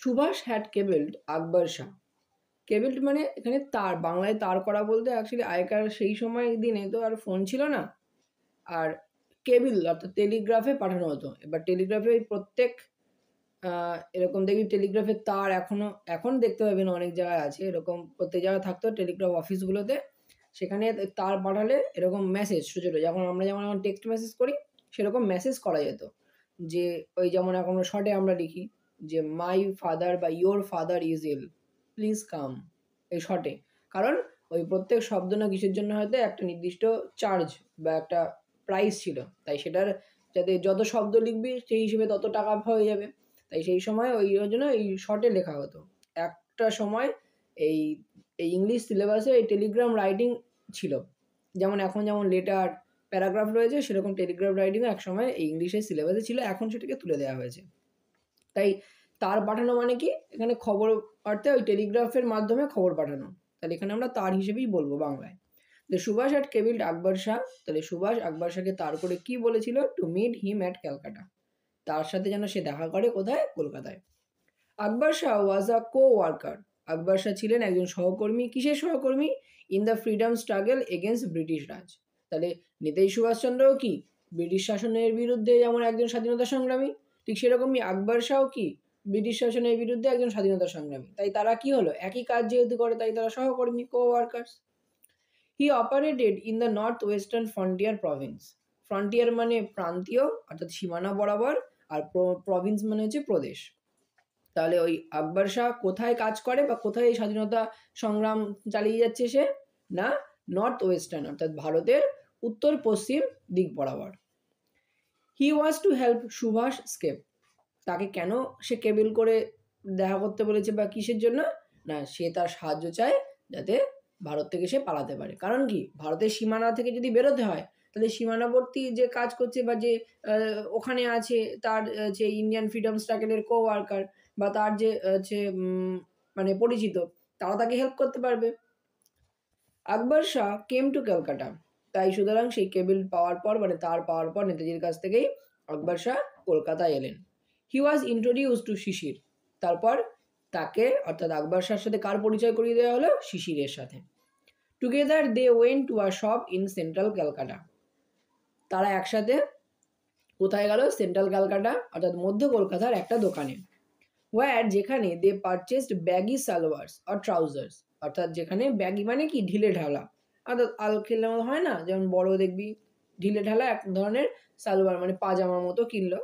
Subhash had কেবেলড আকবর শাহ। কেবেলড মানে এখানে তার, বাংলায় তার করা বলতে অ্যাকচুয়ালি আগেকার সেই সময় দিনে তো আর ফোন ছিল না। আর কেবিল অর্থাৎ টেলিগ্রাফে পাঠানো হতো। এবার টেলিগ্রাফে ওই প্রত্যেক এরকম দেখবি টেলিগ্রাফের তার এখন দেখতে পাবেন অনেক জায়গায় আছে, এরকম প্রত্যেক জায়গায় থাকতো টেলিগ্রাফ অফিসগুলোতে। সেখানে তার পাঠালে এরকম মেসেজ ছোটো ছোটো, আমরা যেমন এখন টেক্সট মেসেজ করি সেরকম মেসেজ করা যেত। যে ওই যেমন এখন শর্টে আমরা লিখি যে মাই ফাদার বা your father is ill, please come, এই শর্টে। কারণ ওই প্রত্যেক শব্দ না কিসের জন্য হয়তো একটা নির্দিষ্ট চার্জ বা একটা প্রাইস ছিল, তাই সেটার যাতে যত শব্দ লিখবি সেই হিসেবে তত টাকা হয়ে যাবে। তাই সেই সময় ওই জন্য এই শর্টে লেখা হতো। একটা সময় এই এই ইংলিশ সিলেবাসে এই টেলিগ্রাম রাইটিং ছিল, যেমন এখন যেমন লেটার প্যারাগ্রাফ রয়েছে সেরকম টেলিগ্রাফ রাইটিংও একসময় এই ইংলিশের সিলেবাসে ছিল, এখন সেটাকে তুলে দেওয়া হয়েছে। তাই তার পাঠানো মানে কি, এখানে খবর অর্থে ওই টেলিগ্রাফের মাধ্যমে খবর পাঠানো, তাহলে এখানে আমরা তার হিসেবেই বলবো বাংলায়। সুভাষ হ্যাড কেবিলড আকবর শাহ, তাহলে সুভাষ আকবর শাহকে তার করে কি বলেছিল? To meet him at Calcutta, তার সাথে যেন সে দেখা করে কোথায়? কলকাতায়। Akbar Shah was a co worker, Akbar Shah ছিলেন একজন সহকর্মী। কিসের সহকর্মী? In the freedom struggle against British Raj. তাহলে নেতাজি সুভাষচন্দ্রও কি ব্রিটিশ শাসনের বিরুদ্ধে যেমন একজন স্বাধীনতা সংগ্রামী, ঠিক সেরকমই আকবর শাহও কি ব্রিটিশ শাসনের বিরুদ্ধে একজন স্বাধীনতা সংগ্রামী। তাই তারা কি হলো? একই কাজ যেহেতু করে তাই তারা সহকর্মী, co workers. He operated in the North Western Frontier Province. Frontier মানে প্রান্তীয় অর্থাৎ সীমানা বরাবর, আর প্রভিন্স মানে হচ্ছে প্রদেশ। তাহলে ওই আকবর শাহ কোথায় কাজ করে বা কোথায় স্বাধীনতা সংগ্রাম চালিয়ে যাচ্ছে সে? না, নর্থ ওয়েস্টার্ন অর্থাৎ ভারতের উত্তর পশ্চিম দিক বরাবর। হি ওয়াজ টু হেল্প সুভাষ স্কেপ, তাকে কেন সে কেবিল করে দেখা করতে বলেছে বা কিসের জন্য? না, সে তার সাহায্য চায় যাতে ভারত থেকে সে পালাতে পারে। কারণ কি, ভারতের সীমানা থেকে যদি বেরোতে হয় তাহলে সীমানাবর্তী যে কাজ করছে বা যে ওখানে আছে তার যে ইন্ডিয়ান ফ্রিডম স্ট্রাগলের কো ওয়ার্কার বা তার যে হচ্ছে মানে পরিচিত, তারা তাকে হেল্প করতে পারবে। আকবর শাহ কেম টু ক্যালকাটা, তাই সুতরাং সেই কেবিল পাওয়ার পর মানে তার পাওয়ার পর নেতাজির কাছ থেকেই আকবর শাহ কলকাতায় এলেন। হি ওয়াজ ইন্ট্রোডিউস টু শিশির, তারপর তাকে অর্থাৎ আকবর শাহর সাথে কার পরিচয় করিয়ে দেওয়া হলো? শিশিরের সাথে। Together they went to a shop in central Calcutta, তারা একসাথে কোথায় গেল? সেন্ট্রাল ক্যালকাটা অর্থাৎ মধ্য কলকাতার একটা দোকানে। ওয়্যার যেখানে দে purchased baggy salwars or trousers, অর্থাৎ যেখানে ব্যাগি মানে কি ঢিলে ঢালা, অর্থাৎ আলখেল্লার মতো হয় না, যেমন বড় দেখবি ঢিলে ঢালা এক ধরনের সালোয়ার মানে পাজামার মতো কিনলো।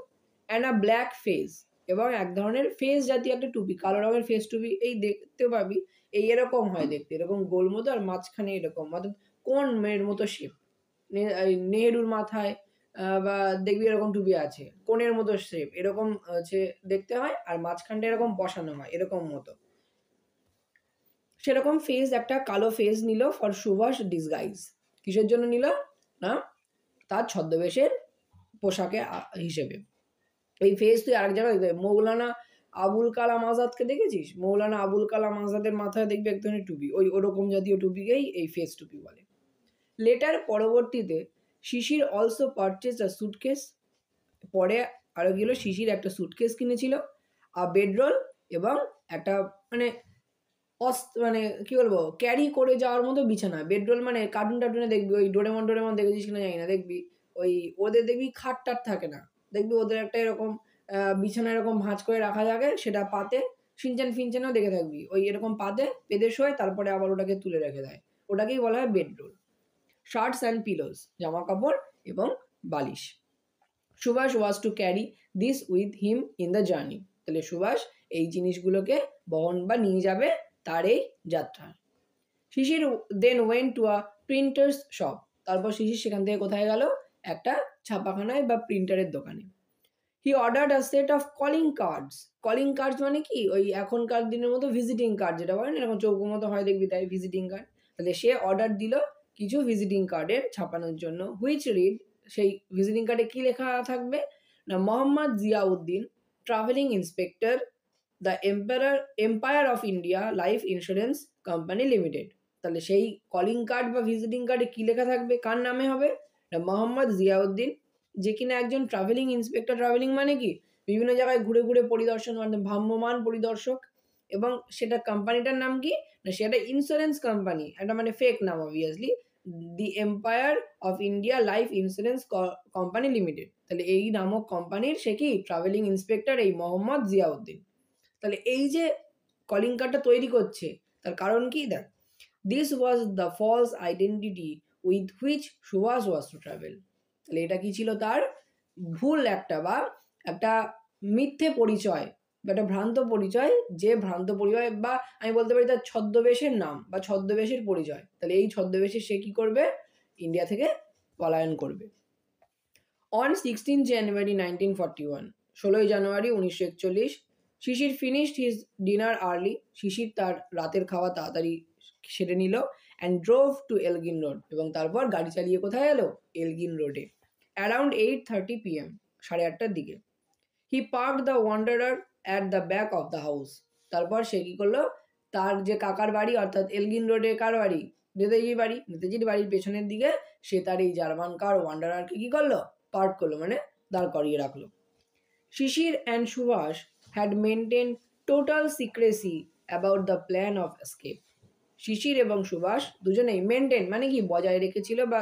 অ্যান্ড আ ব্ল্যাক ফেস, এবং এক ধরনের ফেস জাতীয় একটা টুপি, কালো রঙের ফেস টুপি, এই দেখতে পাবি এই এরকম হয় দেখতে, এরকম গোল মতো আর মাঝখানে এরকম অর্থাৎ কোন মেয়ের মতো শেপ, নেহেরুর মাথায় বা দেখবি এরকম টুপি আছে কোণের মতো শেপ, এরকম হচ্ছে দেখতে হয়, আর মাঝখানটা এরকম বসানো হয় এরকম মতো। সেরকম ফেস একটা কালো ফেস নিল ফর সুভাষ ডিসগাইজ, কিসের জন্য নিল? না, তার ছদ্মবেশের পোশাকে হিসেবে। এই ফেস তুই আরেক জায়গায় দেখবি, মৌলানা আবুল কালাম আজাদকে দেখেছিস? মৌলানা আবুল কালাম আজাদের মাথায় দেখবি এক ধরনের টুপি, ওই ওরকম জাতীয় টুপিকেই এই ফেস টুপি বলে। লেটার পরবর্তীতে শিশির অলসো পারচেজ আ সুটকেস, পরে আরও গেল শিশির একটা সুটকেস কিনেছিল, আর বেডরোল এবং একটা মানে মানে কি বলবো ক্যারি করে যাওয়ার মতো বিছানা। বেডরোল মানে কার্টুন টার্টুনে দেখবি ওই ডোরেমন টোরেমন দেখেছিস কিনা জানি না, দেখবি ওই ওদের দেখবি খাট টাট থাকে না, দেখবি ওদের একটা এরকম বিছানা এরকম ভাঁজ করে রাখা থাকে, সেটা পাতে ফিনচান ফিনচানও দেখে থাকবি, ওই এরকম পাতে পেতে শোয় তারপরে আবার ওটাকে তুলে রেখে দেয়, ওটাকেই বলা হয় বেডরোল। শার্টস অ্যান্ড পিলোস, জামা কাপড় এবং বালিশ। Subhas was to carry this with him in the journey, তাহলে সুভাষ এই জিনিসগুলোকে বহন বা নিয়ে যাবে তার এই যাত্রা। Sisir then went to a printer's shop, তারপর শিশির সেখান থেকে কোথায় গেল? একটা ছাপাখানায় বা প্রিন্টারের দোকানে। He ordered a set of calling cards, calling cards মানে কি ওই এখনকার দিনের মতো ভিজিটিং কার্ড যেটা বলেন এরকম চৌকো মতো হয় দেখবি, তাই ভিজিটিং কার্ড। তাহলে সে অর্ডার দিল কিছু ভিজিটিং কার্ডের ছাপানোর জন্য। হুইচ রিড, সেই ভিজিটিং কার্ডে কি লেখা থাকবে? না, Mohammad Ziauddin travelling inspector, the empire of India life insurance company limited. তাহলে সেই কলিং কার্ড বা ভিজিটিং কার্ডে কি লেখা থাকবে? কার নামে হবে? না, মোহাম্মদ জিয়াউদ্দিন, যে কিনা একজন ট্রাভেলিং ইন্সপেক্টর। ট্রাভেলিং মানে কি, বিভিন্ন জায়গায় ঘুরে ঘুরে পরিদর্শন, মানে ভ্রাম্যমান পরিদর্শক। এবং সেটা কোম্পানিটার নাম কি না, সেটা ইন্স্যুরেন্স কোম্পানি, একটা মানে ফেক নাম obviously, the empire of India life insurance company limited. তাহলে এই নামক কোম্পানির সে কি ট্রাভেলিং ইন্সপেক্টর এই মোহাম্মদ জিয়াউদ্দিন। তাহলে এই যে কলিং কার্ডটা তৈরি করছে তার কারণ কি দেখ, this was the false identity with which Subhash was to travel. তাহলে এটা কি ছিল, তার ভুল একটা বা একটা মিথ্যে পরিচয় বা একটা ভ্রান্ত পরিচয়, যে ভ্রান্ত পরিচয় বা আমি বলতে পারি তার ছদ্মবেশের নাম বা ছদ্মবেশের পরিচয়। তাহলে এই ছদ্মবেশে সে কি করবে, ইন্ডিয়া থেকে পলায়ন করবে। On 16 January 1941, 16 January 1941, Sisir finished his dinner early, Sisir তার রাতের খাওয়া তাড়াতাড়ি সেরে নিল, and drove to Elgin Road, এবং তারপর গাড়ি চালিয়ে কোথায় এলো, এলগিন রোডে, অ্যারাউন্ড 8:30 PM, 8:30টার দিকে। He parked the Wanderer at the back of the house, তারপর সে কী করলো, তার যে কাকার বাড়ি অর্থাৎ এলগিন রোডে কার বাড়ি, নেতাজির বাড়ি, নেতাজির বাড়ির পেছনের দিকে সে তার এই জার্মান কার ওয়ান্ডারারকে কী করলো, পার্ক করলো, মানে দাঁড় করিয়ে রাখলো। Sisir and Subhas had maintain total secrecy about the plan of escape. Sisir এবং সুভাষ দুজনেই মেনটেন মানে কি বজায় রেখেছিল বা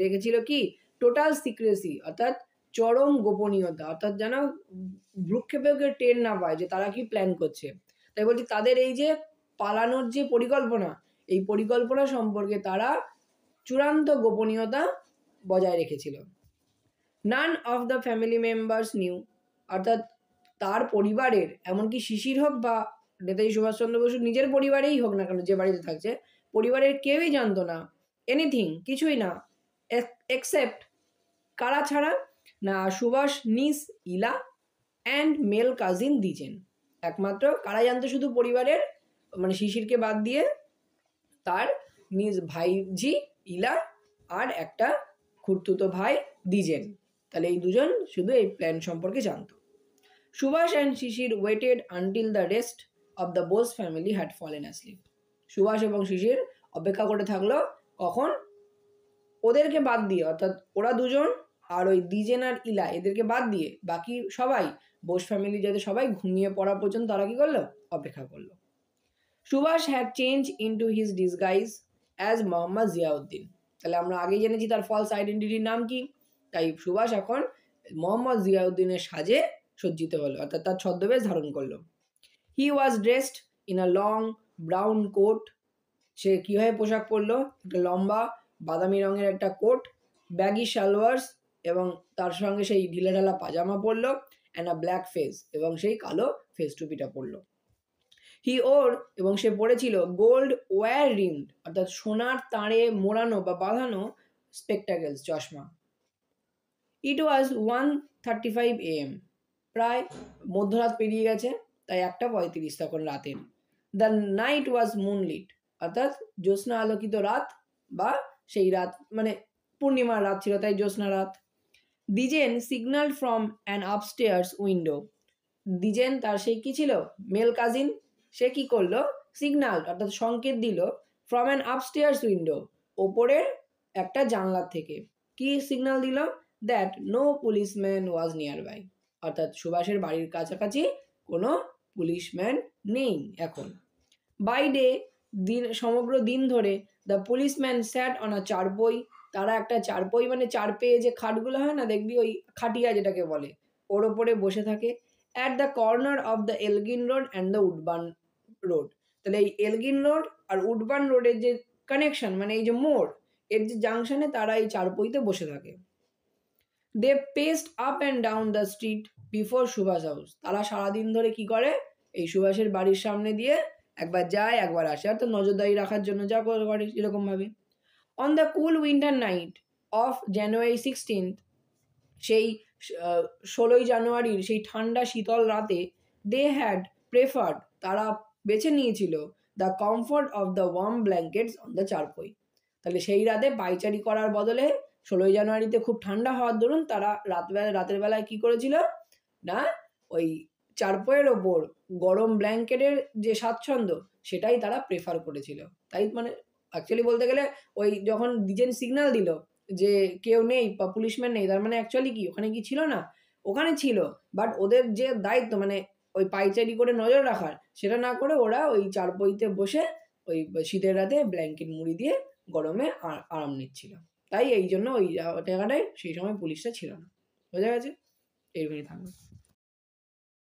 রেখেছিল কি টোটাল সিক্রেসি, অর্থাৎ চরম গোপনীয়তা, অর্থাৎ যেন ভ্রুক্ষেপেও কেউ টের না পায় যে তারা কি প্ল্যান করছে। তাই বলছি তাদের এই যে পালানোর যে পরিকল্পনা, এই পরিকল্পনা সম্পর্কে তারা চূড়ান্ত গোপনীয়তা বজায় রেখেছিল। None of the family members new, অর্থাৎ তার পরিবারের, এমনকি শিশির হোক বা নেতাজি সুভাষচন্দ্র বসুর নিজের পরিবারেই হোক না কেন, যে বাড়িতে থাকছে পরিবারের কেউই জানতো না, এনিথিং, কিছুই না, এক্সেপ্ট কারা ছাড়া না, সুভাষ নিস ইলা অ্যান্ড মেল কাজিন দিজেন। একমাত্র কারা জানতো, শুধু পরিবারের মানে শিশিরকে বাদ দিয়ে তার নিজ ভাইঝি ইলা আর একটা খুড়তুতো ভাই দিজেন। তাহলে এই দুজন শুধু এই প্ল্যান সম্পর্কে জানতো। Subhash and Sisir waited until the rest of the Bose family had fallen asleep. Subhash এবং শিশির অপেক্ষা করে থাকলো কখন, ওদেরকে বাদ দিয়ে, অর্থাৎ ওরা দুজন আর ওই দিজেন আর ইলা এদেরকে বাদ দিয়ে বাকি সবাই বোস ফ্যামিলি যাতে সবাই ঘুমিয়ে পড়া পর্যন্ত তারা কি করলো, অপেক্ষা করলো। Subhash had change into his disguise as Mohammad Ziauddin. তাহলে আমরা আগেই জেনেছি তার ফলস আইডেন্টিটির নাম কি, তাই সুভাষ এখন মোহাম্মদ জিয়াউদ্দিনের সাজে সজ্জিত হলো, অর্থাৎ তার ছদ্মবেশ ধারণ করলো। He was dressed in a long brown coat, সে কীভাবে পোশাক পরলো, একটা লম্বা বাদামি রঙের একটা কোট, ব্যাগি সালোয়ার্স, এবং তার সঙ্গে সেই ঢিলেঢালা পাজামা পরলো, অ্যান্ড আ ব্ল্যাক ফেস, এবং সেই কালো ফেস টুপিটা পরলো। হি ওর, এবং সে পরেছিল গোল্ড ওয়্যার রিমড, অর্থাৎ সোনার তারে মোড়ানো বা বাঁধানো স্পেকটাকেলস, চশমা। ইট ওয়াজ 1:35 AM, প্রায় মধ্যরাত পেরিয়ে গেছে, তাই 1:35 তখন রাতের। দ্য নাইট ওয়াজ মুনলিট, অর্থাৎ জ্যোৎস্না আলোকিত রাত বা সেই রাত মানে পূর্ণিমার রাত ছিল, তাই জ্যোৎস্না রাত। Dijen signal from an upstairs window, Dijen তার সেই কি ছিল, মেল কাজিন, সে কি করলো, সিগন্যাল অর্থাৎ সংকেত দিল, ফ্রম অ্যান আপস্টেয়ার্স উইন্ডো, ওপরের একটা জানলার থেকে। কি সিগন্যাল দিল, that no policeman was nearby, অর্থাৎ সুভাষের বাড়ির কাছাকাছি কোনো পুলিশম্যান নেই এখন। বাই ডে, দিন সমগ্র দিন ধরে, the policeman sat on a charpai, তারা একটা চারপই মানে চার পেয়ে যে খাটগুলো হয় না দেখবি, ওই খাটিয়া যেটাকে বলে, ওর ওপরে বসে থাকে। At the corner of the Elgin road and the Woodburn road, তাহলে এই এলগিন রোড আর উডবার্ন রোডের যে কানেকশন মানে এই যে মোড়, এর যে জাংশনে তারা এই চারপইতে বসে থাকে। They paced up and down the street before Subhas house, তারা সারাদিন ধরে কি করে, এই সুভাষের বাড়ির সামনে দিয়ে একবার যায় একবার আসে, অর্থাৎ নজরদারি রাখার জন্য যা করে এরকমভাবে। On the cool winter night of January 16, সেই 16ই জানুয়ারির সেই ঠান্ডা শীতল রাতে, দে হ্যাড প্রেফার্ড, তারা বেছে নিয়েছিল, the comfort of the warm blankets on the charpai. তাহলে সেই রাতে পাইচারি করার বদলে 16ই জানুয়ারিতে খুব ঠান্ডা হওয়ার দরুন তারা রাতের বেলায় কি করেছিল না, ওই চারপয়ের ওপর গরম ব্ল্যাঙ্কেটের যে স্বাচ্ছন্দ্য সেটাই তারা প্রেফার করেছিল। তাই মানে অ্যাকচুয়ালি বলতে গেলে ওই যখন দিজেন সিগন্যাল দিল যে কেউ নেই বা পুলিশম্যান নেই, তার মানে অ্যাকচুয়ালি কি ওখানে কি ছিল না, ওখানে ছিল, বাট ওদের যে দায়িত্ব মানে ওই পায়চারি করে নজর রাখার, সেটা না করে ওরা ওই চারপোইতে বসে ওই শীতের রাতে ব্ল্যাঙ্কেট মুড়ি দিয়ে গরমে আরাম নিচ্ছিল। তাই এই জন্য ওই জায়গাটায় সেই সময় পুলিশটা ছিল না। বোঝা গেছে? এইটুকুনি থাকবে।